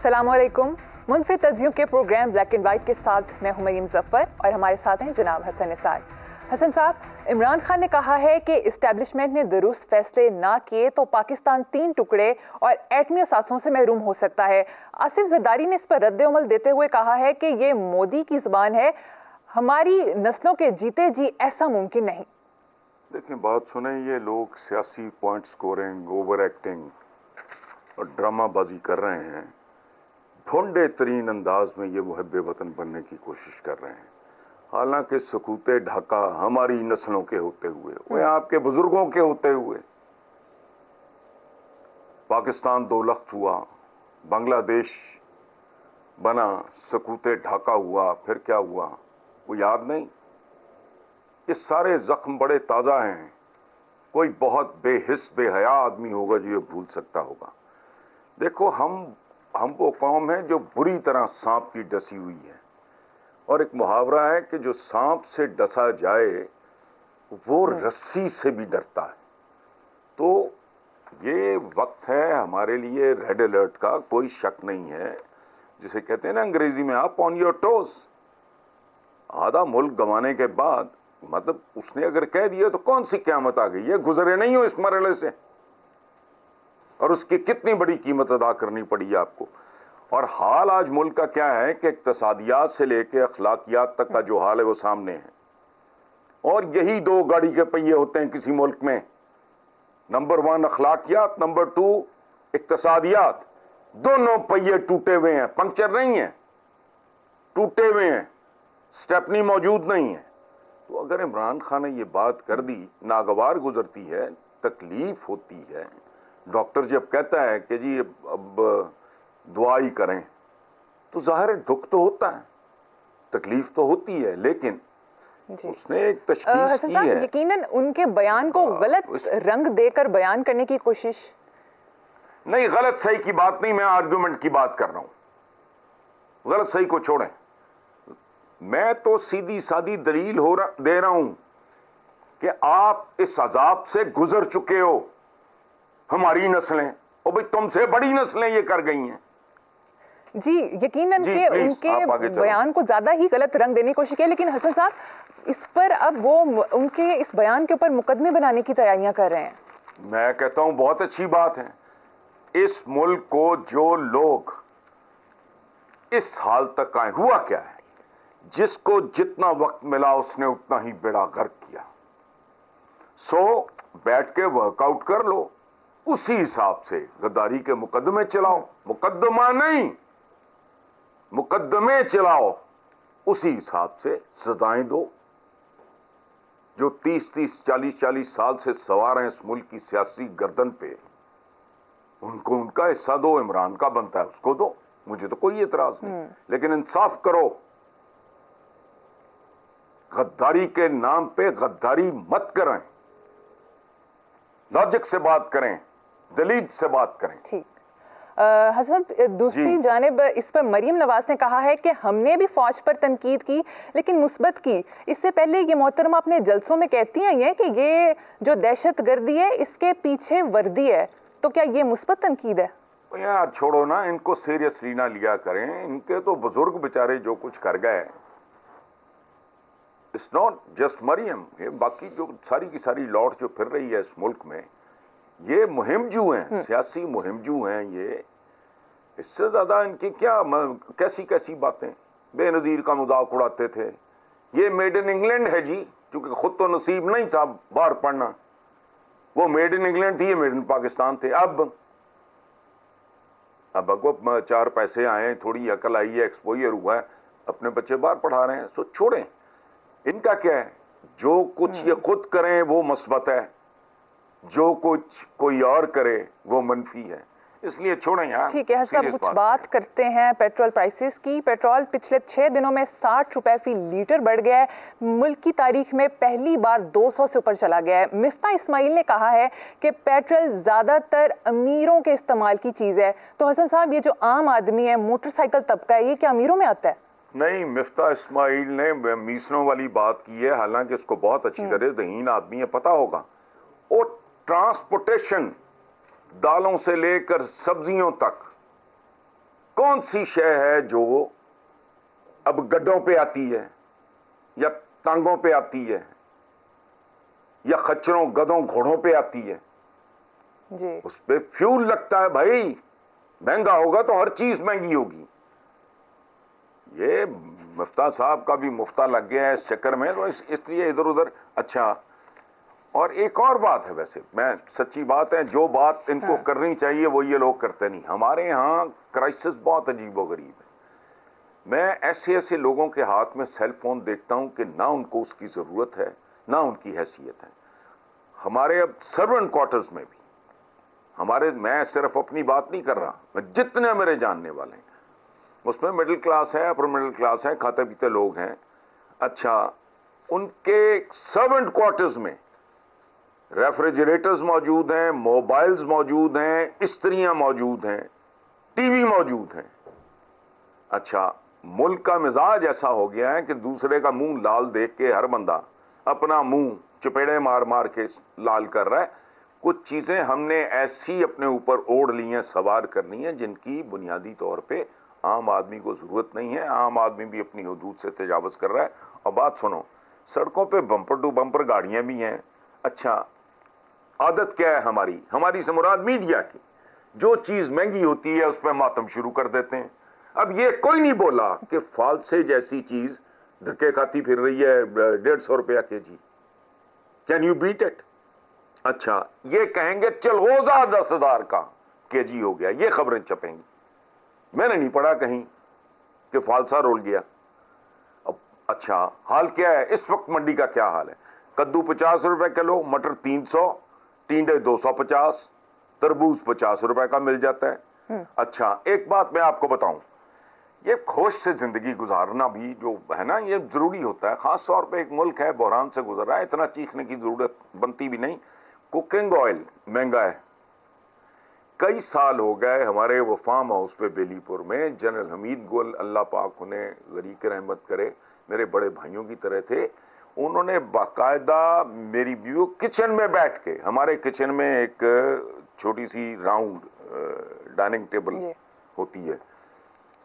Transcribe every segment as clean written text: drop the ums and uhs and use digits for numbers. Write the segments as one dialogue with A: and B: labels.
A: अस्सलामुअलैकुम। मुनफरिद तज्जियों के programme black and white के साथ मैं हूं मरीम ज़फ़र और हमारे साथ हैं जनाब हसन निसार। हसन साहब, इमरान खान ने कहा है कि इस्टेब्लिशमेंट ने दुरुस्त फैसले ना किए तो पाकिस्तान 3 टुकड़े और एटमी असासों से महरूम हो सकता है। आसिफ जरदारी ने इस पर रद्द-ए-अमल देते हुए कहा है कि ये मोदी की ज़बान है, हमारी नस्लों के जीते जी ऐसा मुमकिन नहीं।
B: देखें, बात सुने, ये लोग सियासी पॉइंट स्कोरिंग, ओवर एक्टिंग और ड्रामाबाजी कर रहे हैं। भोंडे तरीन अंदाज में ये मुहब्बे वतन बनने की कोशिश कर रहे हैं। हालांकि सकूते ढाका हमारी नस्लों के होते हुए, वो आपके बुजुर्गों के होते हुए, पाकिस्तान 2 लख्त हुआ, बांग्लादेश बना, सकूते ढाका हुआ, फिर क्या हुआ वो याद नहीं। ये सारे जख्म बड़े ताज़ा हैं। कोई बहुत बेहिस बेहया आदमी होगा जो ये भूल सकता होगा। देखो, हम वो कौम है जो बुरी तरह सांप की डसी हुई है, और एक मुहावरा है कि जो सांप से डसा जाए वो रस्सी से भी डरता है। तो ये वक्त है हमारे लिए रेड अलर्ट का, कोई शक नहीं है। जिसे कहते हैं ना अंग्रेजी में, आप ऑन योर टोज। आधा मुल्क गंवाने के बाद, मतलब उसने अगर कह दिया तो कौन सी क़यामत आ गई है? गुजरे नहीं हो इस मरहले से, और उसकी कितनी बड़ी कीमत अदा करनी पड़ी है आपको। और हाल आज मुल्क का क्या है कि इक़्तिसादियात से लेके अखलाकियात तक का जो हाल है वो सामने है। और यही 2 गाड़ी के पहिए होते हैं किसी मुल्क में, नंबर 1 अखलाकियात, नंबर 2 इक़्तिसादियात। दोनों पहिए टूटे हुए हैं, पंक्चर नहीं है, टूटे हुए हैं, स्टेपनी मौजूद नहीं है। तो अगर इमरान खान ने ये बात कर दी, नागवार गुजरती है, तकलीफ होती है। डॉक्टर जब कहता है कि जी अब दुआ ही करें, तो जाहिर है दुख तो होता है, तकलीफ तो होती है, लेकिन उसने एक तशखीस की है।
A: यकीनन उनके बयान को गलत रंग देकर बयान करने की कोशिश
B: नहीं, गलत सही की बात नहीं, मैं आर्गुमेंट की बात कर रहा हूं। गलत सही को छोड़ें, मैं तो सीधी सादी दलील दे रहा हूं कि आप इस अजाब से गुजर चुके हो। हमारी नस्लें, और भाई तुमसे बड़ी नस्लें ये कर गई हैं।
A: जी, यकीनन के उनके बयान को ज्यादा ही गलत रंग देने की कोशिश की, लेकिन हसन साहब इस पर अब वो उनके इस बयान के ऊपर मुकदमे बनाने की तैयारियां कर रहे हैं।
B: मैं कहता हूं बहुत अच्छी बात है। इस मुल्क को जो लोग इस हाल तक आए, हुआ क्या है, जिसको जितना वक्त मिला उसने उतना ही बेड़ा गर्क किया। सो बैठ के वर्कआउट कर लो, उसी हिसाब से गद्दारी के मुकदमे चलाओ। मुकदमा नहीं, मुकदमे चलाओ, उसी हिसाब से सजाएं दो। जो 30-30, 40-40 साल से सवार हैं इस मुल्क की सियासी गर्दन पे, उनको उनका हिस्सा दो। इमरान का बनता है उसको दो, मुझे तो कोई एतराज नहीं, लेकिन इंसाफ करो। गद्दारी के नाम पे गद्दारी मत करें, लॉजिक से बात करें, दलील से बात करें।
A: ठीक। हसन, दूसरी जानिब इस पर मरीम नवाज ने कहा है कि हमने भी फौज पर तनकीद की, लेकिन मुस्बत की। इससे पहले ये मोहतरमा अपने जलसों में कहती आई हैं कि ये जो दहशत गर्दी है इसके पीछे वर्दी है, तो क्या ये मुस्बत तनकीद है?
B: यार छोड़ो ना, इनको सीरियसली ना लिया करें। इनके तो बुजुर्ग बेचारे जो कुछ कर गए, इट्स नॉट जस्ट मरियम, ये बाकी जो सारी की सारी लौट जो फिर रही है इस मुल्क में, ये मुहिमजू हैं, सियासी मुहिमजू हैं ये। इससे ज्यादा इनकी क्या कैसी कैसी बातें, बेनजीर का मजाक उड़ाते थे। ये मेड इन इंग्लैंड है जी, क्योंकि खुद तो नसीब नहीं था बाहर पढ़ना। वो मेड इन इंग्लैंड थी, ये मेड इन पाकिस्तान थे। अब अगो 4 पैसे आए, थोड़ी अकल आई है, एक्सपोजर हुआ है, अपने बच्चे बाहर पढ़ा रहे हैं। सो छोड़ें, इनका क्या है, जो कुछ ये खुद करें वो मस्बत है, जो कुछ कोई और करे वो मनफी है, इसलिए छोड़ें यार।
A: ठीक है सब कुछ बात करते हैं पेट्रोल प्राइसेस की। पेट्रोल पिछले 6 दिनों में 60 रुपए फी लीटर बढ़ गया है, मुल्क की तारीख में पहली बार 200 से ऊपर चला गया है। मिफ्ता इस्माइल ने कहा है कि पेट्रोल ज्यादातर अमीरों के इस्तेमाल की चीज है। तो हसन साहब, ये जो आम आदमी है, मोटरसाइकिल तबका है, ये क्या अमीरों में आता है?
B: नहीं, मिफ्ता इस्माइल ने मीसलों वाली बात की है, हालांकि इसको बहुत अच्छी तरह ज़हीन आदमी है, पता होगा। और ट्रांसपोर्टेशन, दालों से लेकर सब्जियों तक, कौन सी शय है जो अब गड्ढों पे आती है या टांगों पे आती है या खच्चरों गधों घोड़ों पे आती है?
A: जी।
B: उस पे फ्यूल लगता है भाई, महंगा होगा तो हर चीज महंगी होगी। ये मुफ्ता साहब का भी मुफ्ता लग गया है इस चक्कर में, तो इसलिए इधर उधर। अच्छा, और एक और बात है, वैसे मैं सच्ची बात है, जो बात इनको करनी चाहिए वो ये लोग करते नहीं। हमारे यहाँ क्राइसिस बहुत अजीबोगरीब है। मैं ऐसे ऐसे लोगों के हाथ में सेल फोन देखता हूं कि ना उनको उसकी जरूरत है ना उनकी हैसियत है। हमारे अब सर्वेंट क्वार्टर्स में भी हमारे, मैं सिर्फ अपनी बात नहीं कर रहा, मैं जितने मेरे जानने वाले हैं उसमें मिडिल क्लास है, अपर मिडिल क्लास है, खाते पीते लोग हैं। अच्छा, उनके सर्वेंट क्वार्टर्स में रेफ्रिजरेटर्स मौजूद हैं, मोबाइल्स मौजूद हैं, स्त्रियां मौजूद हैं, टीवी मौजूद हैं। अच्छा, मुल्क का मिजाज ऐसा हो गया है कि दूसरे का मुंह लाल देख के हर बंदा अपना मुंह चपेड़े मार मार के लाल कर रहा है। कुछ चीजें हमने ऐसी अपने ऊपर ओढ़ ली हैं, सवार करनी है, जिनकी बुनियादी तौर पे आम आदमी को जरूरत नहीं है। आम आदमी भी अपनी हदूद से तजावुज कर रहा है। और बात सुनो, सड़कों पे बम्पर टू बम्पर गाड़ियां भी हैं। अच्छा, आदत क्या है हमारी, हमारी से मुराद मीडिया की, जो चीज महंगी होती है उस पर मातम शुरू कर देते हैं। अब ये कोई नहीं बोला कि फालसे जैसी चीज धक्के खाती फिर रही है 150 रुपया KG. Can you beat it? अच्छा, ये कहेंगे चलगोजा 10,000 का केजी हो गया, ये खबरें छपेंगी। मैंने नहीं पढ़ा कहीं कि फालसा रोल गया। अब अच्छा, हाल क्या है इस वक्त मंडी का? क्या हाल है? कद्दू 50 रुपए किलो, मटर 300, टींडे 250, तरबूज 50 रुपए का मिल जाता है। अच्छा, एक बात मैं आपको बताऊं, ये खोश से जिंदगी गुजारना भी जो है ना, ये जरूरी होता है। खास तौर पे एक मुल्क है बहरान से गुजर रहा है, इतना चीखने की जरूरत बनती भी नहीं। कुकिंग ऑयल महंगा है। कई साल हो गए हमारे वो फार्म हाउस पे बेलीपुर में, जनरल हमीद गुल, अल्लाह पाक उन्हें गरीक रहमत करे, मेरे बड़े भाइयों की तरह थे। उन्होंने बाकायदा मेरी व्यू किचन में बैठ के, हमारे किचन में एक छोटी सी राउंड डाइनिंग टेबल होती है,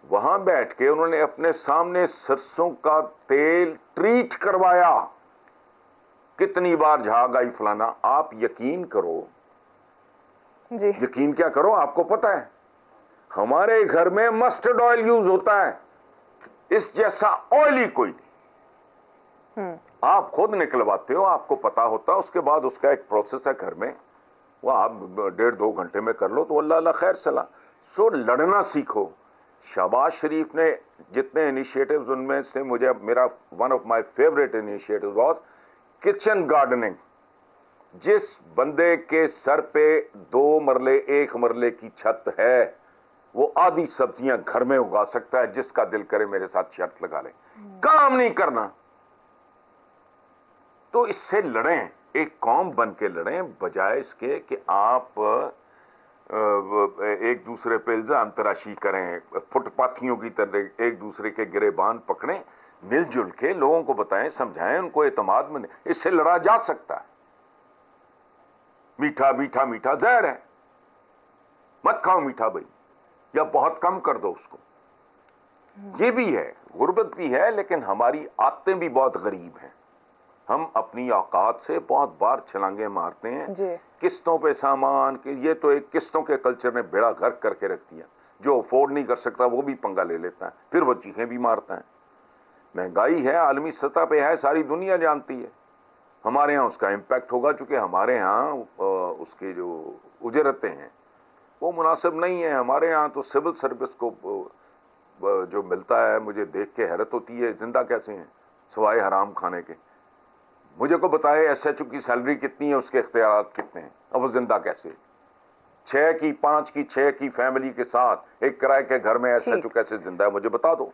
B: वहां बैठ के उन्होंने अपने सामने सरसों का तेल ट्रीट करवाया। कितनी बार झाग आई फलाना। आप यकीन करो
A: जी।
B: यकीन क्या करो, आपको पता है हमारे घर में मस्टर्ड ऑयल यूज होता है, इस जैसा ऑयल ही कोई नहीं। आप खुद निकलवाते हो, आपको पता होता है। उसके बाद उसका एक प्रोसेस है घर में, वो आप 1.5-2 घंटे में कर लो तो अल्लाह अल्लाह खैर सला। सो लड़ना सीखो। शहबाज शरीफ ने जितने इनिशिएटिव्स, उनमें से मुझे मेरा one of my favourite initiative was kitchen gardening. जिस बंदे के सर पे 2 मरले 1 मरले की छत है, वो आधी सब्जियां घर में उगा सकता है। जिसका दिल करे मेरे साथ शर्त लगा ले, काम नहीं करना तो इससे लड़ें, एक कौम बन के लड़ें, बजाय इसके कि आप एक दूसरे पे इल्जाम तराशी करें, फुटपाथियों की तरह एक दूसरे के गिरेबान पकड़ें। मिलजुल के लोगों को बताएं, समझाएं, उनको एतमाद में, इससे लड़ा जा सकता है। मीठा मीठा मीठा जहर है, मत खाओ मीठा भाई, या बहुत कम कर दो उसको। ये भी है, गुर्बत भी है, लेकिन हमारी आदतें भी बहुत गरीब हैं। हम अपनी औकात से बहुत बार छलांगे मारते हैं। किस्तों पे सामान, ये तो एक किस्तों के कल्चर ने बेड़ा गर्क करके रख दिया। जो अफोर्ड नहीं कर सकता वो भी पंगा ले लेता है, फिर वो चीखें भी मारता है। महंगाई है, आलमी सतह पे है, सारी दुनिया जानती है। हमारे यहाँ उसका इम्पैक्ट होगा, चूंकि हमारे यहाँ उसके जो उजरतें हैं वो मुनासिब नहीं है। हमारे यहाँ तो सिविल सर्विस को जो मिलता है, मुझे देख के हैरत होती है, जिंदा कैसे हैं सवाए हराम खाने के। मुझे को बताए एसएचओ की सैलरी कितनी है, उसके इख्तियारात कितने हैं, अब वो जिंदा कैसे? 6 की 5 की 6 की फैमिली के साथ एक किराए के घर में एसएचओ कैसे जिंदा है, मुझे बता दो।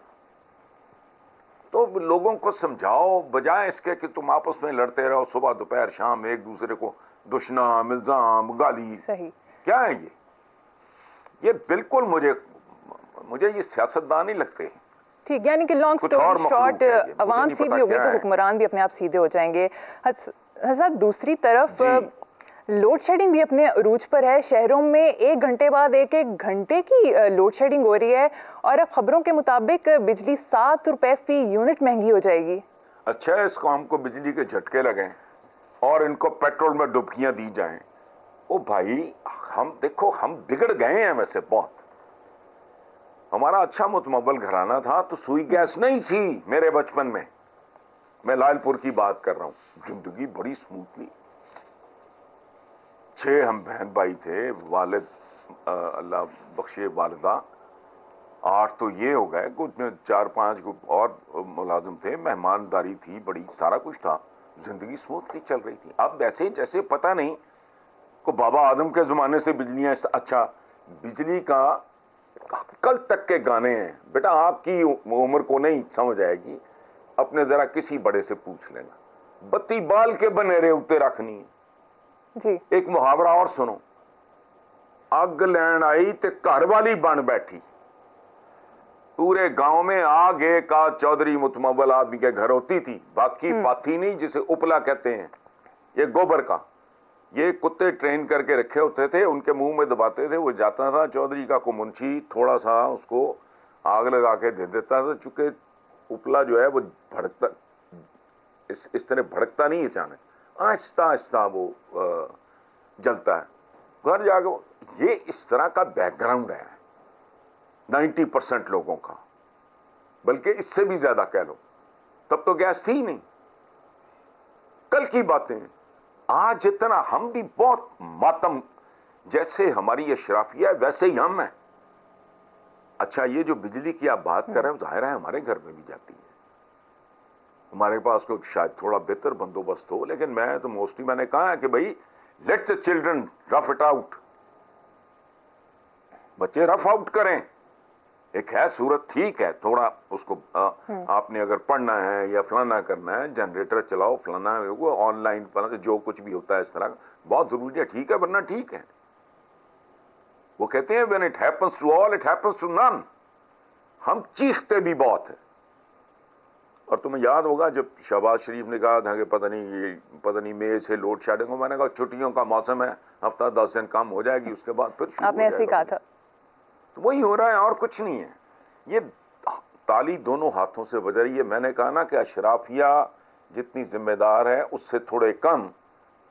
B: तो लोगों को समझाओ, बजाय इसके कि तुम आपस में लड़ते रहो सुबह दोपहर शाम, एक दूसरे को दुश्मन इल्जाम गाली।
A: सही
B: क्या है ये बिल्कुल मुझे ये सियासतदान ही लगते हैं।
A: ठीक, यानी कि लॉन्ग स्टोरी शॉर्ट, अवाम सीधी हो गई तो हुक्मरान भी अपने आप सीधे हो जाएंगे। हज़रत दूसरी तरफ लोड शेडिंग भी अपने अरूज पर है। शहरों में 1 घंटे बाद 1-1 घंटे की लोड शेडिंग हो रही है और अब खबरों के मुताबिक बिजली 7 रुपए फी यूनिट महंगी हो जाएगी।
B: अच्छा है, इस कौम को बिजली के झटके लगें और इनको पेट्रोल में डुबकियां दी जाएं। ओ भाई, हम देखो, हम बिगड़ गए हैं वैसे बहुत। हमारा अच्छा मुतमब्बल घराना था तो सुई गैस नहीं थी मेरे बचपन में। मैं लालपुर की बात कर रहा हूं। जिंदगी बड़ी स्मूथली। 6 हम बहन भाई थे, वालिद अल्लाह बख्शे वालिदा 8 तो ये हो गए, कुछ 4-5 और मुलाजिम थे, मेहमानदारी थी बड़ी, सारा कुछ था, जिंदगी स्मूथली चल रही थी। अब वैसे जैसे पता नहीं को बाबा आदम के जमाने से बिजलियां, अच्छा बिजली का कल तक के गाने हैं बेटा, आपकी उम्र को नहीं समझ आएगी, अपने जरा किसी बड़े से पूछ लेना। बत्ती बाल के बनेरे उत्ते रखनी है
A: जी।
B: एक मुहावरा और सुनो, अग लैन आई ते घर वाली बन बैठी। पूरे गांव में आग एक का चौधरी मुतमब्बल आदमी के घर होती थी, बाकी पाथी नहीं, जिसे उपला कहते हैं, ये गोबर का। ये कुत्ते ट्रेन करके रखे होते थे, उनके मुंह में दबाते थे, वो जाता था चौधरी का को मुंशी, थोड़ा सा उसको आग लगा के दे देता था। चूंकि उपला जो है वो भड़कता, इस तरह भड़कता नहीं, अचानक आहिस्ता आहिस्ता वो जलता है। घर जाके ये इस तरह का बैकग्राउंड है 90% लोगों का, बल्कि इससे भी ज्यादा कह लो। तब तो गैस थी नहीं। कल की बातें, आज जितना हम भी बहुत मातम, जैसे हमारी अशराफिया है वैसे ही हम हैं। अच्छा, ये जो बिजली की आप बात कर रहे हो, जाहिर है हमारे घर में भी जाती है। हमारे पास को शायद थोड़ा बेहतर बंदोबस्त हो, लेकिन मैं तो मोस्टली मैंने कहा है कि भाई let the children rough it out, बच्चे रफ आउट करें। एक है सूरत, ठीक है, थोड़ा उसको आपने अगर पढ़ना है या फलाना करना है, जनरेटर चलाओ, फलाना वो ऑनलाइन जो कुछ भी होता है इस तरह बहुत जरूरी है, ठीक है, वरना ठीक है। वो कहते हैं when it happens to all it happens to none. हम चीखते भी बहुत है। और तुम्हें याद होगा जब शहबाज शरीफ ने कहा था कि पता नहीं मई से लोड शेडिंग हो, मैंने कहा छुट्टियों का मौसम है, हफ्ता 10 दिन कम हो जाएगी, उसके बाद फिर
A: आपने ऐसे ही कहा था।
B: तो वही हो रहा है और कुछ नहीं है। ये ताली दोनों हाथों से बज रही है। मैंने कहा ना कि अशराफिया जितनी जिम्मेदार है उससे थोड़े कम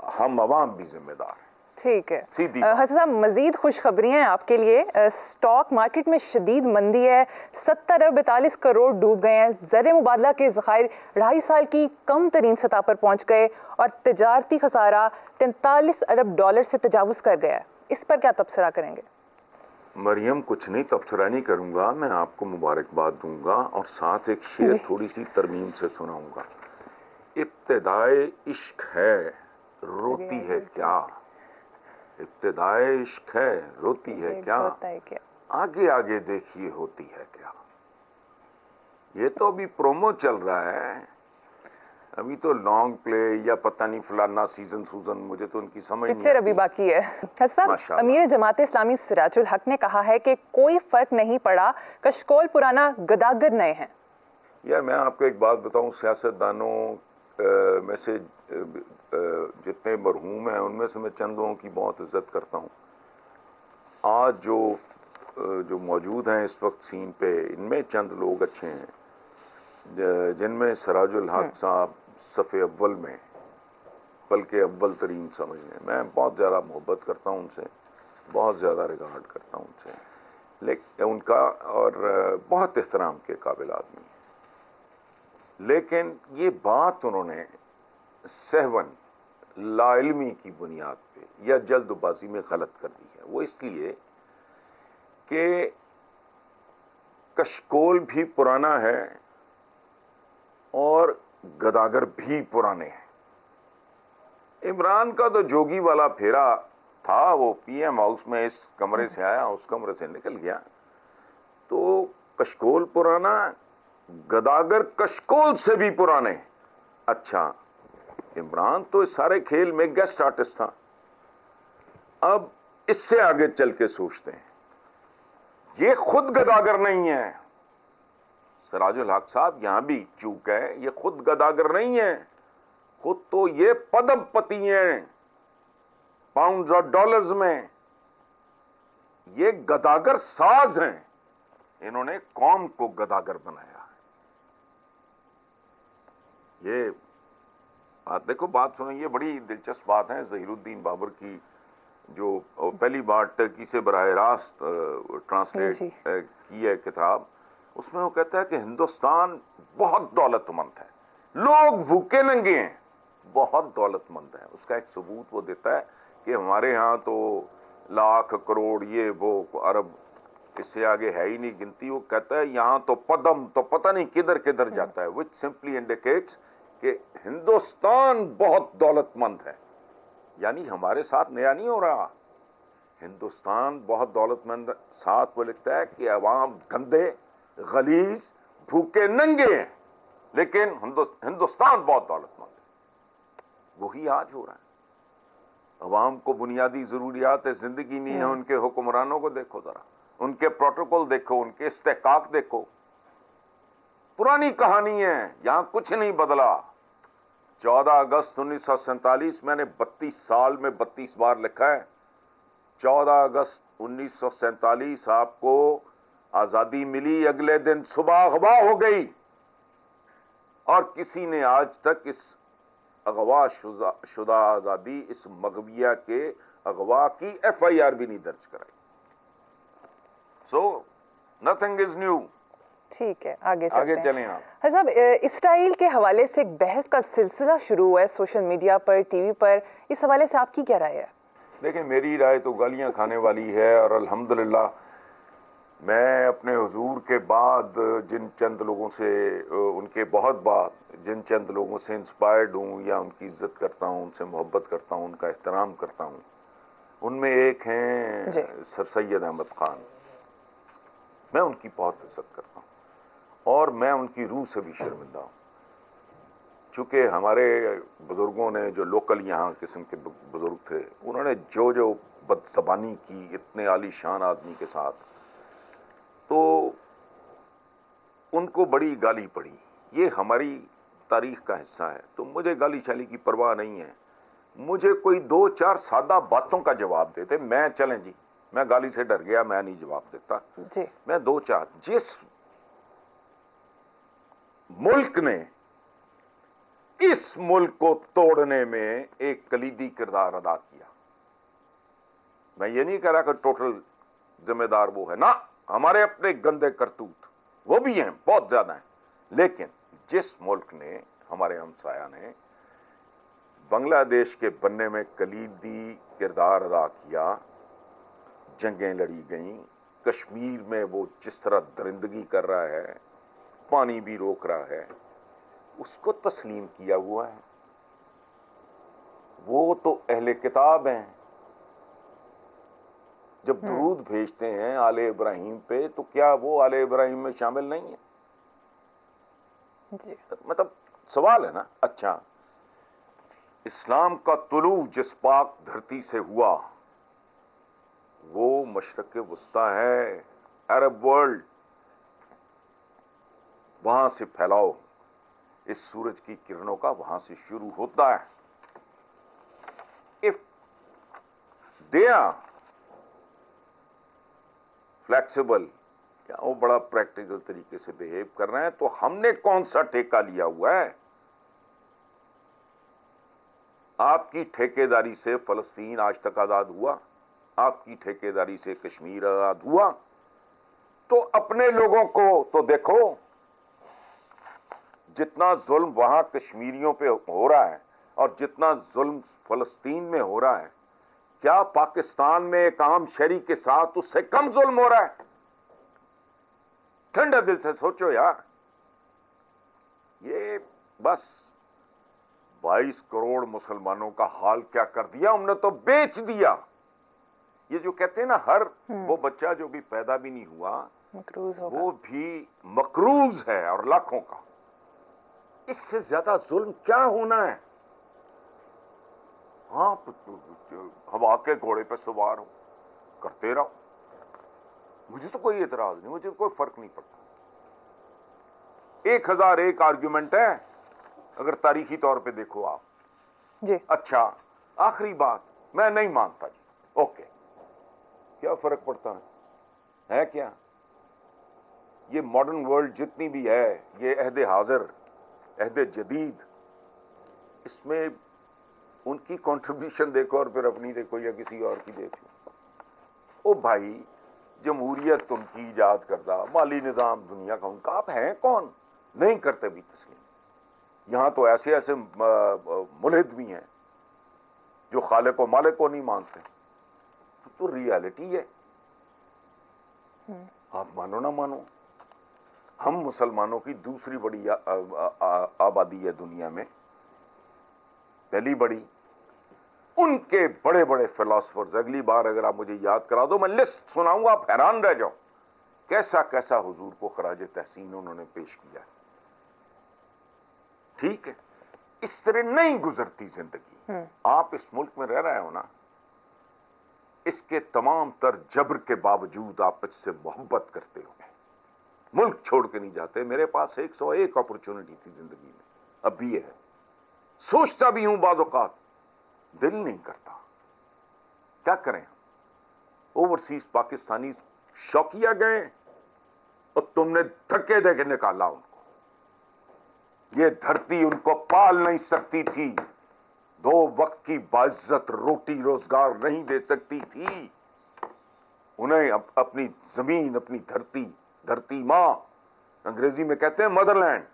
B: हम अवाम भी जिम्मेदार हैं।
A: ठीक है हसन साहब, मजीद खुशखबरियां हैं आपके लिए। स्टॉक मार्केट में शदीद मंदी है, 70 अरब 42 करोड़ डूब गए हैं। ज़र मुबादला के ज़खायर 2.5 साल की कम तरीन सतह पर पहुंच गए और तजारती खसारा 43 अरब डॉलर से तजावुज कर गया है। इस पर क्या तबसरा करेंगे?
B: मरियम, कुछ नहीं तबसरा नहीं करूंगा, मैं आपको मुबारकबाद दूंगा और साथ एक शेर थोड़ी सी तरमीम से सुनाऊंगा। इब्तिदाए इश्क है रोती है क्या, इब्तिदाए इश्क है रोती है क्या, आगे आगे देखिए होती है क्या। ये तो अभी प्रोमो चल रहा है, अभी तो लॉन्ग प्ले या पता नहीं फलाना सीजन मुझे तो उनकी समझ नहीं
A: पिक्चर अभी बाकी है। हसन, अमीर जमात इस्लामी सिराजुल हक ने कहा है कि कोई फर्क नहीं पड़ा, कशकोल पुराना गदागर नए हैं।
B: यार मैं आपको एक बात बताऊं, सियासतदानों में से जितने मरहूम हैं उनमें से मैं चंद लोगों की बहुत इज्जत करता हूं। आज जो मौजूद हैं इस वक्त सीन पे, इनमें चंद लोग अच्छे हैं, जिनमें सिराजुल हक साहब सफ़े अव्वल में, बल्कि अव्वल तरीन समझ लें। मैं बहुत ज़्यादा मोहब्बत करता हूँ उनसे, बहुत ज़्यादा रिगार्ड करता हूँ उनसे, लेकिन उनका और बहुत एहतराम के काबिल आदमी है। लेकिन ये बात उन्होंने सहवन लाइल्मी की बुनियाद पे या जल्दबाजी में गलत कर दी है। वो इसलिए कि कशकोल भी पुराना है और गदागर भी पुराने हैं। इमरान का तो जोगी वाला फेरा था, वो पीएम हाउस में इस कमरे से आया, उस कमरे से निकल गया। तो कशकोल पुराना, गदागर कशकोल से भी पुराने। अच्छा, इमरान तो इस सारे खेल में गेस्ट आर्टिस्ट था। अब इससे आगे चल के सोचते हैं, ये खुद गदागर नहीं है। सिराजुल हक साहब यहां भी चूक है, ये खुद गदागर नहीं है, खुद तो ये पदमपति हैं। पाउंड्स और डॉलर्स में। ये गदागर साज हैं, इन्होंने कौम को गदागर बनाया है। ये बात देखो, बात सुनो, ये बड़ी दिलचस्प बात है। ज़हीरुद्दीन बाबर की जो पहली बार टर्की से बराह रास्त ट्रांसलेट की है किताब, उसमें वो कहता है कि हिंदुस्तान बहुत दौलतमंद है, लोग भूखे नंगे हैं, बहुत दौलतमंद है। उसका एक सबूत वो देता है कि हमारे यहाँ तो लाख करोड़ ये वो अरब, इससे आगे है ही नहीं गिनती। वो कहता है यहाँ तो पदम तो पता नहीं किधर किधर जाता है, विच सिंपली इंडिकेट्स कि हिंदुस्तान बहुत दौलतमंद है। यानी हमारे साथ नया नहीं हो रहा, हिंदुस्तान बहुत दौलतमंद। साथ वो लिखता है कि अवाम गंदे गलीज भूखे नंगे हैं, लेकिन हिंदुस्तान बहुत दौलतमंद है। वही आज हो रहा है। अवाम को बुनियादी जरूरियात जिंदगी नहीं है, उनके हुक्मरानों को देखो जरा, उनके प्रोटोकॉल देखो, उनके इस्तेकाक देखो, पुरानी कहानी है, यहां कुछ नहीं बदला। 14 अगस्त 1947 मैंने 32 साल में 32 बार लिखा है। 14 अगस्त 1947 आपको आजादी मिली, अगले दिन सुबह अगवा हो गई और किसी ने आज तक इस अगवा शुदा आजादी, इस मगविया के अगवा की FIR भी नहीं दर्ज कराई। So nothing is new.
A: ठीक है, आगे
B: चलें आप।
A: साहब, इसराइल के हवाले से एक बहस का सिलसिला शुरू हुआ है सोशल मीडिया पर, टीवी पर। इस हवाले से आपकी क्या राय है?
B: देखिए, मेरी राय तो गालियां खाने वाली है, और अल्हम्दुलिल्लाह मैं अपने हुजूर के बाद जिन चंद लोगों से, उनके बहुत बाद जिन चंद लोगों से इंस्पायर्ड हूँ या उनकी इज्जत करता हूँ, उनसे मोहब्बत करता हूँ, उनका एहतराम करता हूँ, उनमें एक हैं सर सैयद अहमद खान। मैं उनकी बहुत इज्जत करता हूँ और मैं उनकी रूह से भी शर्मिंदा हूँ। चूँकि हमारे बुज़ुर्गों ने, जो लोकल यहाँ किस्म के बुज़ुर्ग थे, उन्होंने जो जो बदज़बानी की इतने आलीशान आदमी के साथ, तो उनको बड़ी गाली पड़ी। ये हमारी तारीख का हिस्सा है, तो मुझे गाली चाली की परवाह नहीं है। मुझे कोई 2-4 सादा बातों का जवाब देते, मैं चलें जी, मैं गाली से डर गया, मैं नहीं जवाब देता
A: जी।
B: मैं 2-4, जिस मुल्क ने इस मुल्क को तोड़ने में एक कलीदी किरदार अदा किया, मैं ये नहीं कह रहा कि टोटल जिम्मेदार वो है ना, हमारे अपने गंदे करतूत वो भी हैं, बहुत ज्यादा हैं, लेकिन जिस मुल्क ने, हमारे हमसाया ने बांग्लादेश के बनने में कलीदी किरदार अदा किया, जंगें लड़ी गईं, कश्मीर में वो जिस तरह दरिंदगी कर रहा है, पानी भी रोक रहा है, उसको तस्लीम किया हुआ है। वो तो अहले किताब हैं, जब दुरूद भेजते हैं आले इब्राहिम पे, तो क्या वो आले इब्राहिम में शामिल नहीं है?
A: जी।
B: मतलब सवाल है ना। अच्छा, इस्लाम का तुलू जिस पाक धरती से हुआ, वो मशरक़ वुस्ता है, अरब वर्ल्ड, वहां से फैलाव इस सूरज की किरणों का वहां से शुरू होता है। इफ दे आर फ्लेक्सिबल, क्या वो बड़ा प्रैक्टिकल तरीके से बिहेव कर रहे हैं, तो हमने कौन सा ठेका लिया हुआ है? आपकी ठेकेदारी से फलस्तीन आज तक आजाद हुआ, आपकी ठेकेदारी से कश्मीर आजाद हुआ, तो अपने लोगों को तो देखो, जितना जुल्म वहां कश्मीरियों पे हो रहा है और जितना जुल्म फलस्तीन में हो रहा है, क्या पाकिस्तान में एक आम शहरी के साथ उससे कम जुल्म हो रहा है? ठंडा दिल से सोचो यार। ये बस 22 करोड़ मुसलमानों का हाल क्या कर दिया हमने, तो बेच दिया। ये जो कहते हैं ना, हर वो बच्चा जो भी पैदा भी नहीं हुआ
A: मकरूज होगा, वो
B: भी मकरूज है, और लाखों का। इससे ज्यादा जुल्म क्या होना है? आप हवा के घोड़े पे सवार हो, करते रहो, मुझे तो कोई एतराज नहीं, मुझे तो कोई फर्क नहीं पड़ता। 1001 आर्ग्यूमेंट है अगर तारीखी तौर पे देखो आप।
A: जी।
B: अच्छा, आखिरी बात, मैं नहीं मानता जी। ओके, क्या फर्क पड़ता है क्या? ये मॉडर्न वर्ल्ड जितनी भी है, ये अहदे हाजिर, अहदे जदीद, इसमें उनकी कंट्रीब्यूशन देखो और फिर अपनी देखो या किसी और की देखो। ओ भाई, जमहूरियत उनकी इजाद करदा, माली निज़ाम दुनिया का उनका, आप हैं कौन? नहीं करते भी तस्लीम। यहाँ तो ऐसे ऐसे मुल्हिद भी हैं जो खालिक व मालिक को नहीं मानते। तो रियलिटी है, आप मानो ना मानो। हम मुसलमानों की दूसरी बड़ी आबादी है दुनिया में, पहली बड़ी। उनके बड़े बड़े फिलोसफर्स, अगली बार अगर आप मुझे याद करा दो, मैं लिस्ट सुनाऊंगा, आप हैरान रह जाओ कैसा कैसा हुजूर को खराज तहसीन उन्होंने पेश किया। ठीक है, इस तरह नहीं गुजरती जिंदगी। आप इस मुल्क में रह रहे हो ना, इसके तमाम तर जबर के बावजूद आप इससे मोहब्बत करते हो, मुल्क छोड़ के नहीं जाते। मेरे पास 101 अपॉर्चुनिटी थी जिंदगी में, अब भी है। सोचता भी हूं बाद औकात, दिल नहीं करता। क्या करें? ओवरसीज पाकिस्तानी शौकिया गए और तुमने धक्के देके निकाला उनको। ये धरती उनको पाल नहीं सकती थी, 2 वक्त की बाइज्जत रोटी रोजगार नहीं दे सकती थी। उन्हें अपनी जमीन, अपनी धरती, धरती माँ, अंग्रेजी में कहते हैं मदरलैंड,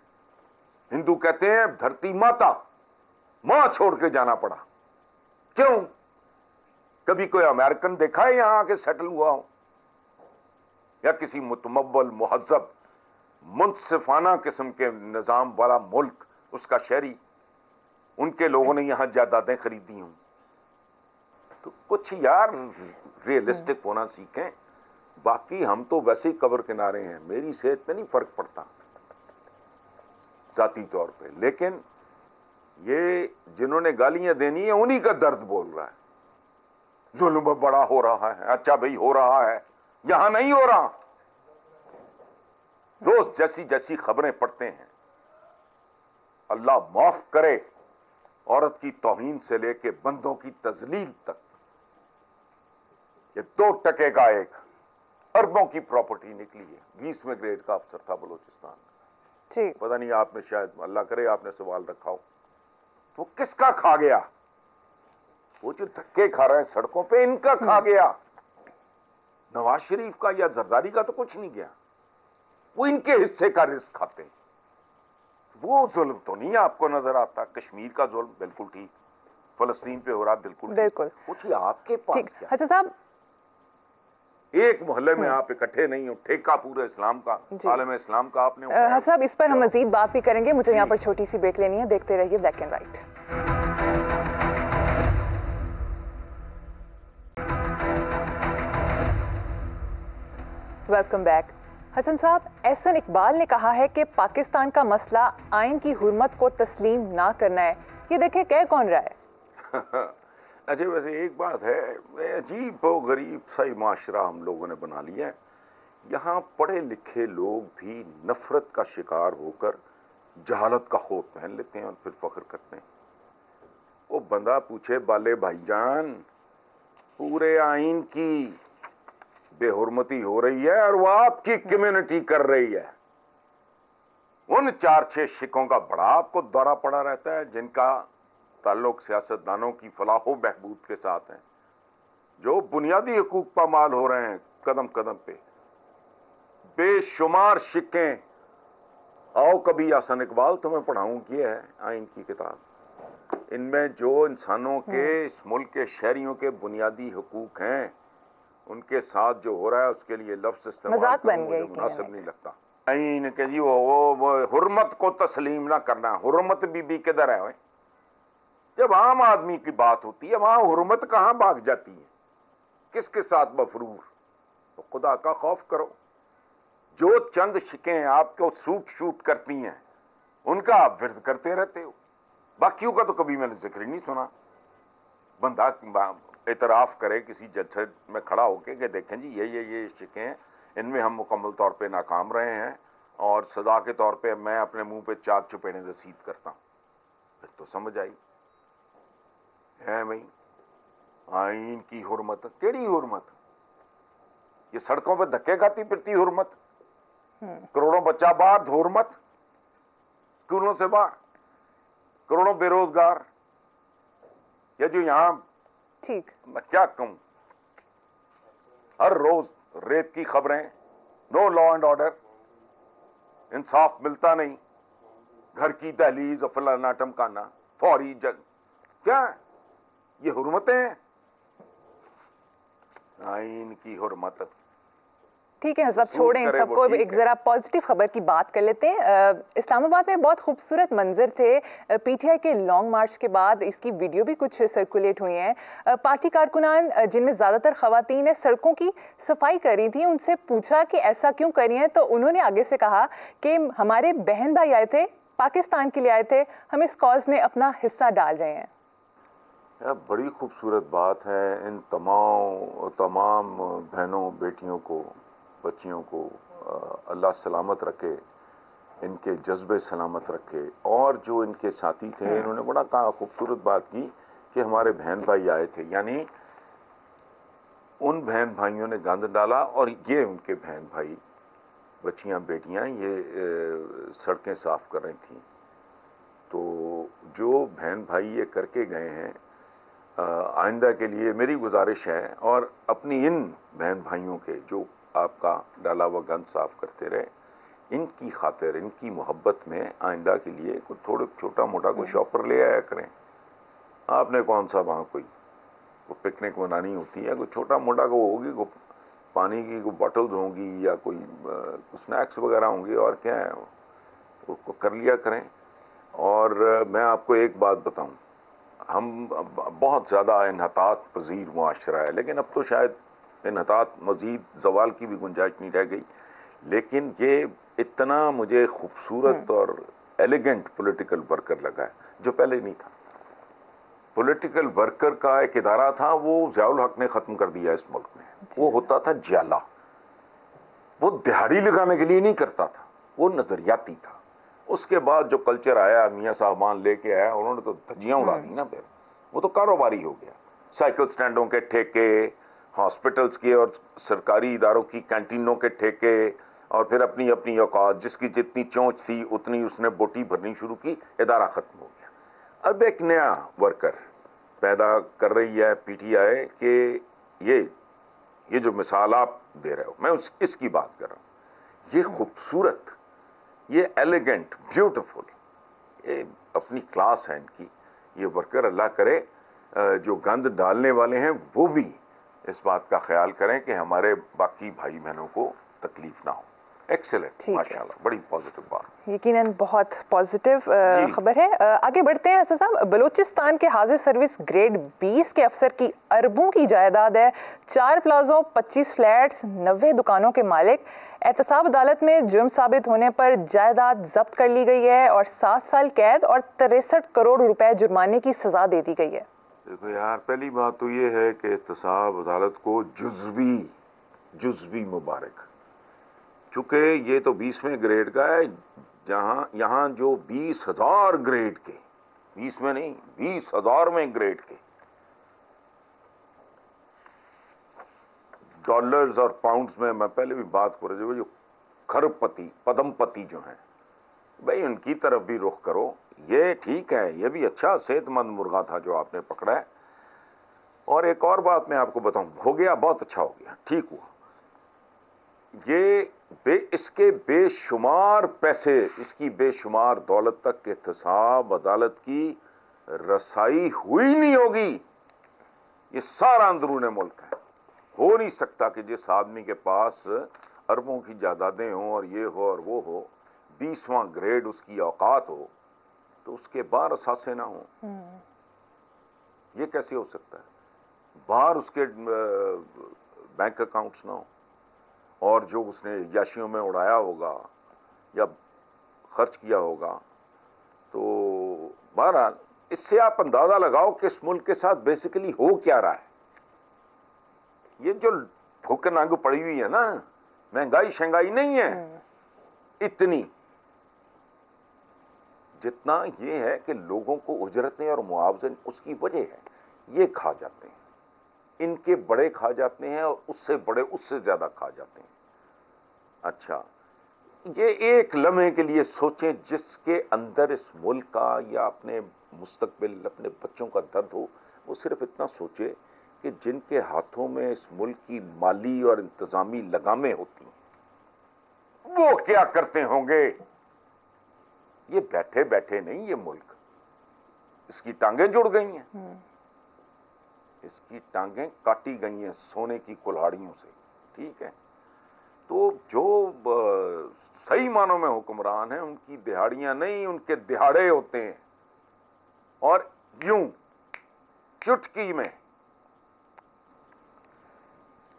B: हिंदू कहते हैं धरती माता, मां छोड़ के जाना पड़ा। क्यों? कभी कोई अमेरिकन देखा है यहां आके सेटल हुआ हो, या किसी मुतमव्वल मुहज्जब मुनसिफाना किस्म के निजाम वाला मुल्क, उसका शहरी, उनके लोगों ने यहां जायदादें खरीदी हूं? तो कुछ यार रियलिस्टिक होना सीखें। बाकी हम तो वैसे ही कब्र किनारे हैं, मेरी सेहत पे नहीं फर्क पड़ता जाती तौर पे, लेकिन ये जिन्होंने गालियां देनी है उन्हीं का दर्द बोल रहा है। जुल्म बड़ा हो रहा है, अच्छा भाई हो रहा है, यहां नहीं हो रहा। रोज जैसी जैसी खबरें पढ़ते हैं, अल्लाह माफ करे, औरत की तौहीन से लेके बंदों की तजलील तक। ये 2 टके का एक अरबों की प्रॉपर्टी निकली है। 20वें ग्रेड का अफसर था बलूचिस्तान में। पता नहीं आपने, शायद अल्लाह करे आपने सवाल रखा हो, वो किसका खा गया? वो जो धक्के खा रहे हैं सड़कों पे, इनका खा गया। नवाज शरीफ का या जरदारी का तो कुछ नहीं गया, वो इनके हिस्से का रिस्क खाते हैं। वो जुल्म तो नहीं आपको नजर आता? कश्मीर का जुल्म बिल्कुल ठीक, फलस्तीन पे हो रहा बिल्कुल
A: बिल्कुल।
B: पूछिए आपके पास क्या?
A: अच्छा साहब,
B: एक मोहल्ले में आप इकट्ठे नहीं हो, ठेका पूरे इस्लाम का, आलम इस्लाम का आपने।
A: हाँ साहब, इस पर हम मजीद बात भी करेंगे। मुझे यहाँ पर छोटी सी ब्रेक लेनी है, देखते रहिए black and white. Welcome back. Hasan साहब, एहसन इकबाल ने कहा है कि पाकिस्तान का मसला आइन की हुर्मत को तस्लीम ना करना है। ये देखें कह कौन रहा है?
B: अच्छा, वैसे एक बात है, अजीब और गरीब सा ही माशरा हम लोगों ने बना लिया है। यहाँ पढ़े लिखे लोग भी नफरत का शिकार होकर जहालत का खौफ पहन लेते हैं और फिर फख्र करते हैं। वो बंदा पूछे, बाले भाईजान, पूरे आइन की बेहुरमती हो रही है और वो आपकी कम्युनिटी कर रही है। उन 4-6 शिकों का बड़ा आपको दौरा पड़ा रहता है, जिनका ताल्लुक सियासतदानों की फलाहो बहबूद के साथ है, जो बुनियादी हकूक पामाल हो रहे हैं कदम कदम पे। बेशुमार शिकें। आओ कभी हसन इकबाल तुम्हें पढ़ाऊं की है आइन की किताब। इनमें जो इंसानों के, इस मुल्क के शहरियों के बुनियादी हकूक हैं, उनके साथ जो हो रहा है उसके लिए लफ्ज इस्तेमाल मुझे मुनासिब नहीं लगता। आइन के जी वो हुर्मत को तस्लीम ना करना। हुर्मत बीबी किधर है? जब आम आदमी की बात होती है वहां हुर्मत कहां भाग जाती है? किसके साथ मफरूर? तो खुदा का खौफ करो। जो चंद शिकें आपको सूट शूट करती हैं उनका आप विर्द करते रहते हो, बाकियों का तो कभी मैंने जिक्र नहीं सुना। बंदा एतराफ करे किसी जज में खड़ा होके कि देखें जी ये शिकें हैं, इनमें हम मुकम्मल तौर पे नाकाम रहे हैं और सजा के तौर पे मैं अपने मुंह पे 4 चुपेड़े रसीद करता हूं, फिर तो समझ आई है भाई। आइन की हुर्मत, केड़ी हुर्मत? ये सड़कों पे धक्के खाती फिरती हुर्मत, करोड़ों बच्चा बाहर हुर्मत, स्कूलों से बाहर, करोड़ों बेरोजगार, या जो यहां,
A: ठीक,
B: मैं क्या कहूं, हर रोज रेप की खबरें, नो लॉ एंड ऑर्डर, इंसाफ मिलता नहीं, घर की दहलीज और फलाना टमकाना, फौरी जंग, क्या ये हुर्मतें हैं? आइन की हुर्मत।
A: ठीक है, सब
B: सूट
A: छोड़ें इन
B: करे वो
A: सबको,
B: ठीक
A: एक
B: है।
A: जरा पॉजिटिव खबर की बात कर लेते हैं। इस्लामाबाद में बहुत खूबसूरत मंजर थे। पीटीआई के लॉन्ग मार्च के बाद इसकी वीडियो भी कुछ सर्कुलेट हुई हैं। पार्टी कारकुनान, जिनमें ज़्यादातर खवातीन है, सड़कों की सफाई कर रही थी। उनसे पूछा कि ऐसा क्यों कर रही हैं, तो उन्होंने आगे से कहा कि हमारे बहन भाई आए थे, पाकिस्तान के लिए आए थे, हम इस कॉज में अपना हिस्सा डाल रहे हैं।
B: यह बड़ी खूबसूरत बात है। इन तमाम बहनों बेटियों को, बच्चियों को अल्लाह सलामत रखे, इनके जज्बे सलामत रखे। और जो इनके साथी थे, इन्होंने बड़ा खूबसूरत बात की कि हमारे बहन भाई आए थे, यानी उन बहन भाइयों ने गंद डाला और ये उनके बहन भाई, बच्चियां बेटियां, ये सड़कें साफ कर रही थी। तो जो बहन भाई ये करके गए हैं, आइंदा के लिए मेरी गुजारिश है, और अपनी इन बहन भाइयों के जो आपका डाला हुआ गंद साफ करते रहे, इनकी खातिर, इनकी मोहब्बत में आइंदा के लिए कोई थोड़ा छोटा मोटा कोई शॉपर ले आया करें। आपने कौन सा वहाँ कोई पिकनिक मनानी होती है, कोई छोटा मोटा को होगी, कोई पानी की कोई बॉटल्स होंगी या कोई स्नैक्स वगैरह होंगे, और क्या है, उसको कर लिया करें। और मैं आपको एक बात बताऊं, हम बहुत ज़्यादा इन्हतात पजीर मुआशरा है, लेकिन अब तो शायद इन्हतात मज़ीद ज़वाल की भी गुंजाइश नहीं रह गई। लेकिन ये इतना मुझे खूबसूरत और एलिगेंट पॉलिटिकल वर्कर लगा है, जो पहले नहीं था। पॉलिटिकल वर्कर का एक इदारा था, वो ज़ियाउल हक ने ख़त्म कर दिया इस मुल्क में। वो होता था ज्याला, वो दिहाड़ी लगाने के लिए नहीं करता था, वो नज़रियाती था। उसके बाद जो कल्चर आया, मियाँ साहबान लेके आया, उन्होंने तो धज्जियाँ उड़ा दी ना। फिर वो तो कारोबारी हो गया। साइकिल स्टैंडों के ठेके, हॉस्पिटल्स के और सरकारी इदारों की कैंटीनों के ठेके, और फिर अपनी अपनी औकात, जिसकी जितनी चोंच थी उतनी उसने बोटी भरनी शुरू की, इदारा ख़त्म हो गया। अब एक नया वर्कर पैदा कर रही है पीटीआई कि ये जो मिसाल आप दे रहे हो, मैं इसकी बात कर रहा हूँ। ये खूबसूरत, ये एलिगेंट, ब्यूटीफुल, ये अपनी क्लास है इनकी। ये वर्कर अल्लाह करे जो गंद डालने वाले हैं वो भी इस बात का ख्याल करें कि हमारे बाकी भाई बहनों को तकलीफ ना हो। एक्सेलेंट, माशाल्लाह, बड़ी पॉजिटिव बात।
A: यकीनन बहुत पॉजिटिव खबर है। आगे बढ़ते हैं हसन साहब। बलूचिस्तान के हाजिर सर्विस ग्रेड 20 के अफसर की अरबों की जायदाद है, 4 प्लाजों, 25 फ्लैट्स, 90 दुकानों के मालिक। एहतसाब अदालत में जुर्म साबित होने पर जायदाद जब्त कर ली गई है और 7 साल कैद और 63 करोड़ रुपए जुर्माने की सजा दे दी गई है।
B: देखो यार, पहली बात तो ये है कि एहतसाब अदालत को जुज़वी मुबारक, चूँकि ये तो 20वें ग्रेड का है, जहाँ यहाँ जो 20,000 ग्रेड के, 20 में नहीं, 20,000वें ग्रेड के डॉलर्स और पाउंड्स में, मैं पहले भी बात कर रहा हूँ, जो खरबपति, पदमपति जो हैं, भाई उनकी तरफ भी रुख करो। ये ठीक है, ये भी अच्छा सेहतमंद मुर्गा था जो आपने पकड़ा है। और एक और बात मैं आपको बताऊं, हो गया, बहुत अच्छा हो गया, ठीक हुआ। ये इसके बेशुमार पैसे, इसकी बेशुमार दौलत तक के एहतसाब अदालत की रसाई हुई नहीं होगी। ये सारा अंदरून मुल्क है। हो नहीं सकता कि जिस आदमी के पास अरबों की जायदादें हों और ये हो और वो हो, 20वां ग्रेड उसकी औकात हो, तो उसके बाहर असासे ना हो। ये कैसे हो सकता है? बाहर उसके बैंक अकाउंट्स ना हो, और जो उसने याशियों में उड़ाया होगा या खर्च किया होगा। तो बहरहाल इससे आप अंदाजा लगाओ कि इस मुल्क के साथ बेसिकली हो क्या रहा है। ये जो भूख नांगू पड़ी हुई है ना, महंगाई शंगाई नहीं है इतनी, जितना ये है कि लोगों को उजरतें और मुआवजे उसकी वजह है, ये खा जाते हैं। इनके बड़े खा जाते हैं और उससे बड़े उससे ज़्यादा खा जाते हैं। अच्छा, ये एक लम्हे के लिए सोचें जिसके अंदर इस मुल्क का या अपने मुस्तकबिल अपने बच्चों का दर्द हो, वो सिर्फ इतना सोचे कि जिनके हाथों में इस मुल्क की माली और इंतजामी लगामें होती हैं वो क्या करते होंगे। ये बैठे बैठे नहीं, ये मुल्क, इसकी टांगें जुड़ गई हैं, इसकी टांगें काटी गई हैं सोने की कुल्हाड़ियों से, ठीक है। तो जो सही मानों में हुक्मरान हैं उनकी दिहाड़ियां नहीं, उनके दिहाड़े होते हैं। और यूं चुटकी में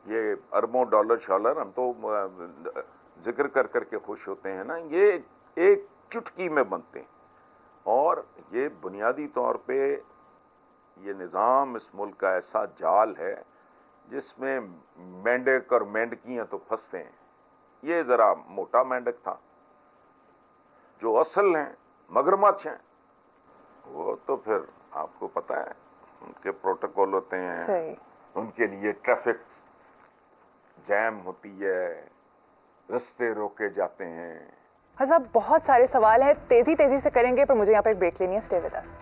B: ये अरबों डॉलर शॉलर हम तो जिक्र कर करके खुश होते हैं ना, ये एक चुटकी में बनते हैं। और ये बुनियादी तौर पे ये निज़ाम इस मुल्क का ऐसा जाल है जिसमें मेंढक और मेंढकियां तो फंसते हैं। ये ज़रा मोटा मेंढक था, जो असल हैं मगरमच्छ हैं वो तो फिर आपको पता है उनके प्रोटोकॉल होते हैं।
A: सही।
B: उनके लिए ट्रैफिक जैम होती है, रास्ते रोके जाते हैं।
A: हाँ साहब, बहुत सारे सवाल हैं, तेजी तेजी से करेंगे, पर मुझे यहाँ पर ब्रेक लेनी है। Stay with us.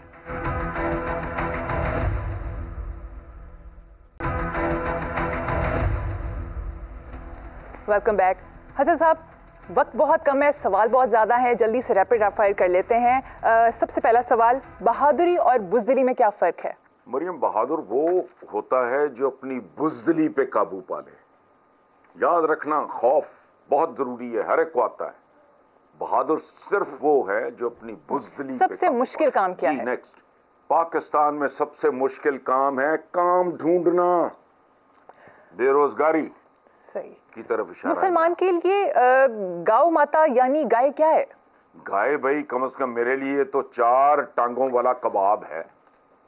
A: Welcome back. Hasan साहब, वक्त बहुत कम है, सवाल बहुत ज़्यादा हैं, जल्दी से रैपिड फायर कर लेते हैं। सबसे पहला सवाल, बहादुरी और बुज़दिली में क्या फ़र्क है?
B: मरियम, बहादुर वो होता है जो अपनी बुज़दिली पे काबू पा ले। याद रखना, खौफ बहुत ज़रूरी है, हर एक को आता है। बहादुर सिर्फ वो है जो अपनी बुज़दिली पे
A: सबसे मुश्किल काम क्या है?
B: नेक्स्ट, पाकिस्तान में सबसे मुश्किल काम है काम ढूंढना, बेरोजगारी
A: सही
B: की तरफ इशारा।
A: मुसलमान के लिए गौ माता यानी गाय क्या है?
B: गाय भाई कम से कम मेरे लिए तो 4 टांगों वाला कबाब है।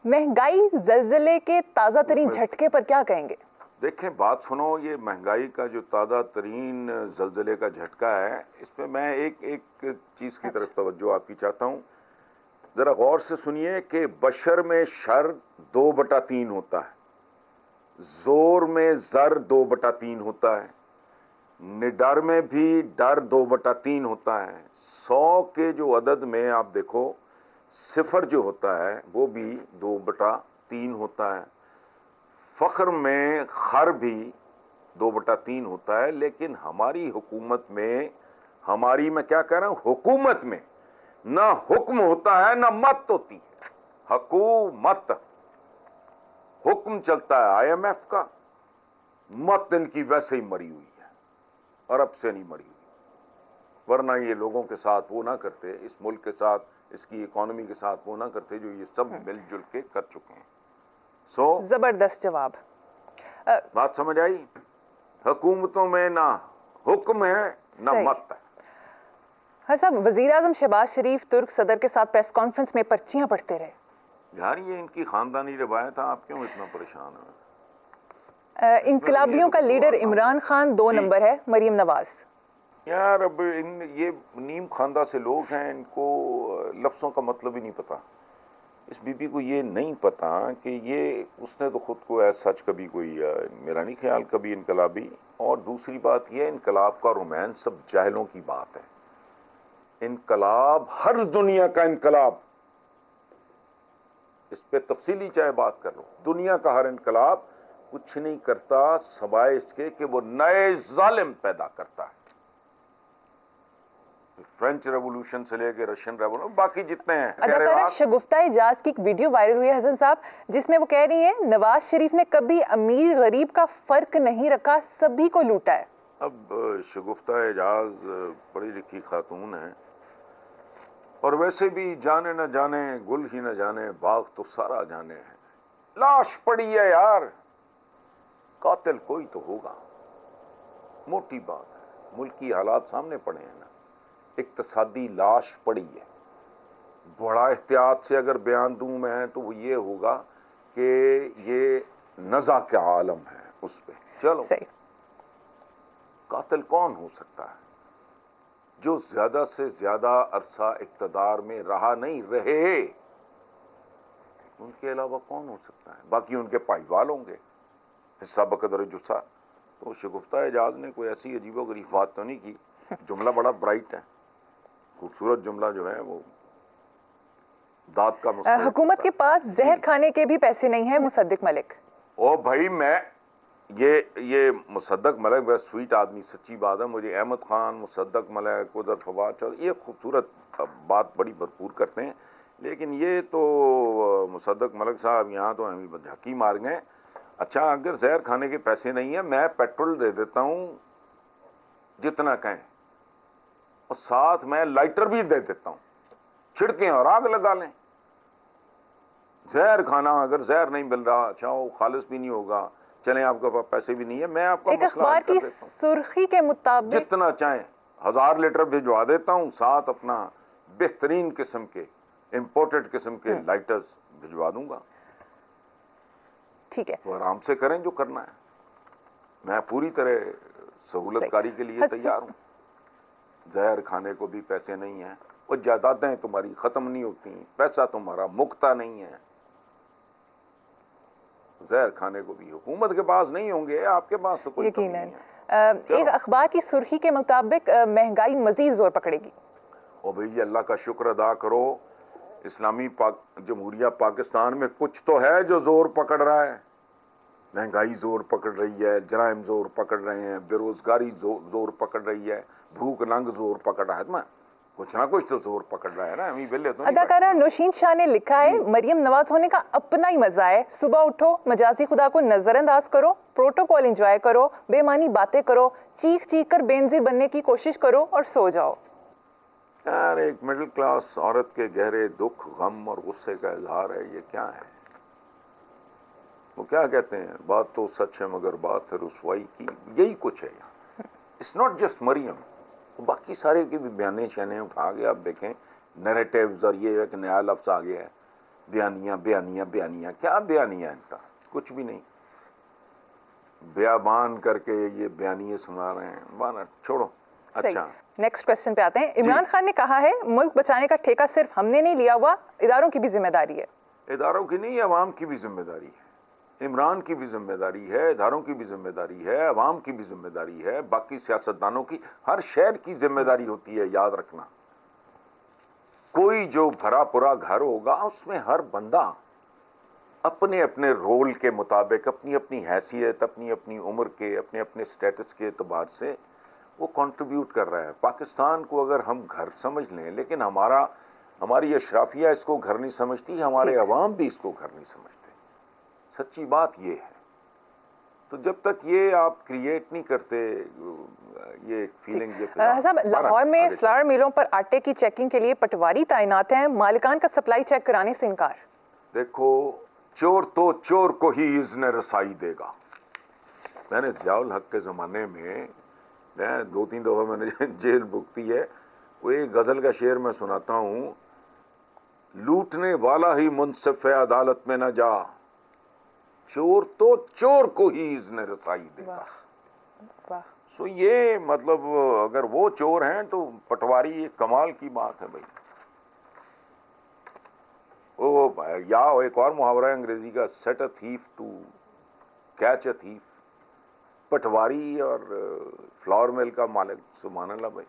A: महंगाई जलजले के ताज़ा तरीन झटके पर क्या कहेंगे?
B: देखें, बात सुनो, ये महंगाई का जो ताज़ा तरीन जलजले का झटका है, इसमें मैं एक चीज़ की तरफ तवज्जो आपकी चाहता हूँ। ज़रा गौर से सुनिए कि बशर में शर 2/3 होता है, जोर में जर 2/3 होता है, निडर में भी डर 2/3 होता है। 100 के जो अदद में आप देखो, सिफर जो होता है वो भी 2/3 होता है। फ़ख्र में खर भी 2/3 होता है। लेकिन हमारी हुकूमत में, हमारी मैं क्या कह रहा हूँ, हुकूमत में ना हुक्म होता है ना मत होती है। हुकूमत, हुक्म चलता है IMF का, मत इनकी वैसे ही मरी हुई है, अरब से नहीं मरी हुई। वरना ये लोगों के साथ वो ना करते, इस मुल्क के साथ, इसकी इकोनॉमी के साथ वो ना करते जो ये सब मिलजुल के कर चुके हैं।
A: जबरदस्त जवाब।
B: बात समझ आई? हुकूमतों में ना हुक्म है ना मत है।
A: हाँ साहब, वजीर आजम शहबाज शरीफ तुर्क सदर के साथ प्रेस कॉन्फ्रेंस में पर्चियां पढ़ते रहे।
B: यार ये इनकी खानदानी रवायत है, आप क्यों इतना परेशान हैं?
A: इनकलाबियों का लीडर इमरान खान 2 नंबर है, मरीम नवाज।
B: यार अब ये नीम खानदा से लोग हैं, इनको लफ्ज़ों का मतलब ही नहीं पता। इस बीबी को ये नहीं पता कि ये, उसने तो ख़ुद को ऐसा सच कभी कोई, मेरा नहीं ख्याल कभी इनकलाबी। और दूसरी बात यह, इनकलाब का रोमांस सब जाहिलों की बात है। इनकलाब, हर दुनिया का इनकलाब, इस पे तफसीली चाहे बात कर लो, दुनिया का हर इनकलाब कुछ नहीं करता सवाए इसके कि वो नए जालिम पैदा करता है। फ्रेंच रेवोल्यूशन से लेके रशियन रेवोल्यूशन, बाकी जितने हैं।
A: अदाकारा शगुफ्ता इजाज की एक वीडियो वायरल हुई है हसन साहब, जिसमें वो कह रही हैं नवाज शरीफ ने कभी अमीर गरीब का फर्क नहीं रखा, सभी को लूटा है।
B: अब शगुफ्ता इजाज पढ़ी लिखी खातून है, और वैसे भी जाने न जाने गुल ही न जाने बाग तो सारा जाने है। लाश पड़ी है यार, कातिल कोई तो होगा, मोटी बात है। मुल्की हालात सामने पड़े हैं ना, इक्तसादी लाश पड़ी है। बड़ा एहतियात से अगर बयान दूं मैं तो वो ये होगा कि ये नज़ा का आलम है उस पे। चलो
A: सही।
B: कातिल कौन हो सकता है? जो ज्यादा से ज्यादा अरसा इक्तदार में रहा नहीं रहे, उनके अलावा कौन हो सकता है? बाकी उनके पाईवाल होंगे, हिस्सा बकदर जुस्सा। तो शगुफ्ता एजाज ने कोई ऐसी अजीबोगरीब बात तो नहीं की। जुमला बड़ा ब्राइट है, खूबसूरत जुमला जो है वो दाद का मुस्तहिक।
A: हुकूमत के पास जहर खाने के भी पैसे नहीं है, मुसद्दिक मलिक।
B: ओ भाई, मैं ये मुसद्दक मलिक बड़ा स्वीट आदमी, सच्ची बात है। मुझे अहमद खान, मुसद्दक मलिक, उधर फवाद चौधरी, ये खूबसूरत बात बड़ी भरपूर करते हैं, लेकिन ये तो मुसद्दक मलिक साहब यहाँ तो हमें झक्की मार गए। अच्छा, अगर जहर खाने के पैसे नहीं है, मैं पेट्रोल दे देता हूँ जितना कहें, और साथ मैं लाइटर भी दे देता हूँ, छिड़कें और आग लगा लें। जहर खाना, अगर जहर नहीं मिल रहा, अच्छा वो खालिस भी नहीं होगा, चलें आपके पास पैसे भी नहीं है, मैं आपका
A: एक
B: मसला
A: अखबार की सुर्खी के मुताबिक
B: जितना चाहें 1000 लीटर भिजवा देता हूँ, साथ अपना बेहतरीन किस्म के इंपोर्टेड किस्म के लाइटर्स भिजवा दूंगा।
A: ठीक है,
B: तो आराम से करें जो करना है, मैं पूरी तरह सहूलतकारी के लिए तैयार हूँ। जहर खाने को भी पैसे नहीं है, और जायदादें तुम्हारी खत्म नहीं होती, पैसा तुम्हारा मुक्ता नहीं है। जहर खाने को भी हुकूमत के पास नहीं होंगे, आपके पास तो कोई कमी नहीं है।
A: एक अखबार की सुर्खी के मुताबिक महंगाई मजीद जोर पकड़ेगी।
B: ओ भैया, अल्लाह का शुक्र अदा करो, इस्लामी जमहूरिया पाकिस्तान में कुछ तो है जो जोर पकड़ रहा है। महंगाई जोर पकड़ रही है, जराइम जोर पकड़ रहे हैं, बेरोजगारी जोर पकड़ रही है, भूख नंग जोर पकड़ रहा है। तो कुछ ना कुछ तो जोर पकड़ रहा है ना, अभी बिल्ले तो
A: अदाकारा नौशीन शाह ने लिखा है, मरियम नवाज होने का अपना ही मजा है। सुबह उठो, मजाजी खुदा को नजरअंदाज करो, प्रोटोकॉल एंजॉय करो, बेमानी बातें करो, चीख चीख कर बेनजीर बनने की कोशिश करो और सो जाओ।
B: यार, एक मिडिल क्लास औरत के गहरे दुख, गम और गुस्से का इजहार है। ये क्या है? वो क्या कहते हैं, बात तो सच है मगर बात है रुसवाई की। यही कुछ है यहाँ। इट्स नॉट जस्ट मरियम, बाकी सारे के भी बयाने शयाने उठा के आप देखें, नैरेटिव्स, और ये है कि नया लफ्ज आ गया है, बयानियाँ बयानियाँ बयानियाँ। क्या बयानियाँ? इनका कुछ भी नहीं, बयाबान करके ये बयानियाँ सुना रहे हैं। बाना छोड़ो। अच्छा,
A: नेक्स्ट क्वेश्चन पे आते हैं। इमरान खान ने कहा है, मुल्क बचाने का ठेका सिर्फ हमने नहीं लिया हुआ, इदारों की भी जिम्मेदारी है।
B: इदारों की नहीं, अवाम की भी जिम्मेदारी है। इमरान की भी जिम्मेदारी है, इदारों की भी जिम्मेदारी है, अवाम की भी जिम्मेदारी है, बाकी सियासतदानों की, हर शहर की जिम्मेदारी होती है। याद रखना, कोई जो भरा पुरा घर होगा उसमें हर बंदा अपने अपने रोल के मुताबिक, अपनी अपनी हैसियत, अपनी अपनी उम्र के, अपने अपने स्टेटस के एतबार से वो कंट्रीब्यूट कर रहा है। पाकिस्तान को अगर हम घर समझ लें, लेकिन हमारी अशराफिया इसको घर नहीं समझती, हमारे अवाम भी इसको घर नहीं समझते। सच्ची बात ये है। तो जब तक ये आप क्रिएट नहीं करते ये फीलिंग, ये
A: साहब, लाहौर में फ्लावर मिलों पर आटे की चेकिंग के लिए पटवारी तैनात हैं, मालिकान का सप्लाई चेक कराने से इनकार।
B: देखो, चोर तो चोर को ही इज़्न रसाई देगा। मैंने ज़ियाउल हक के ज़माने में, मैं 2-3 दफ़ा मैंने जेल भुगती है, वो एक गज़ल का शेर मैं सुनाता हूँ, लूटने वाला ही मुंसिफ अदालत में न जा, चोर तो चोर को ही इज़्न रसाई देगा।
A: वाह।
B: सो ये मतलब, अगर वो चोर हैं तो पटवारी कमाल की बात है भाई। ओ या एक और मुहावरा अंग्रेजी का, set a thief to catch a thief. पटवारी और फ्लावर मिल का मालिक, सुभान अल्लाह भाई,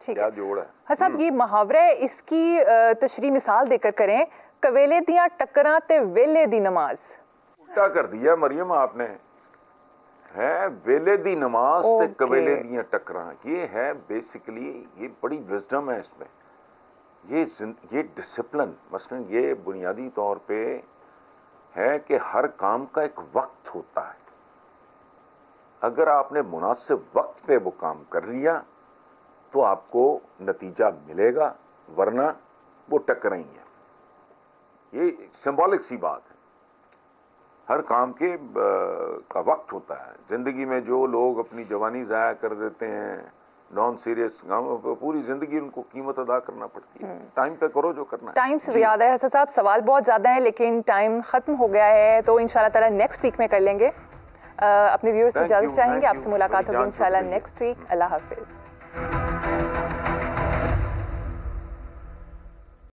B: क्या जोड़ है।
A: हाँ साहब, ये मुहावरा इसकी तशरीह मिसाल देकर करें, कवेले दियां टक्करां ते वेले दी नमाज।
B: उल्टा कर दिया मरियम आपने, है वेले दी नमाज ते कवेले दियां टक्करां। ये है बेसिकली, ये बड़ी विजडम है इसमें। ये डिसिप्लिन, मसलन ये बुनियादी तौर पे है कि हर काम का एक वक्त होता है। अगर आपने मुनासिब वक्त पे वो काम कर लिया तो आपको नतीजा मिलेगा, वरना वो टकराई है। ये सिंबॉलिक सी बात है। हर काम के का वक्त होता है। ज़िंदगी में जो लोग अपनी जवानी ज़ाया कर देते हैं, नॉन सीरियस काम, पूरी ज़िंदगी उनको कीमत अदा करना पड़ती है। टाइम पे करो जो करना है।
A: टाइम से ज़्यादा है हसन साहब, सवाल बहुत ज़्यादा है लेकिन टाइम ख़त्म हो गया है, तो इंशाल्लाह ताला नेक्स्ट वीक में कर लेंगे। अपने व्यूअर्स से इजाज़त चाहेंगे, आपसे मुलाकात होगी इंशाल्लाह नेक्स्ट वीक। अल्लाह हाफिज़।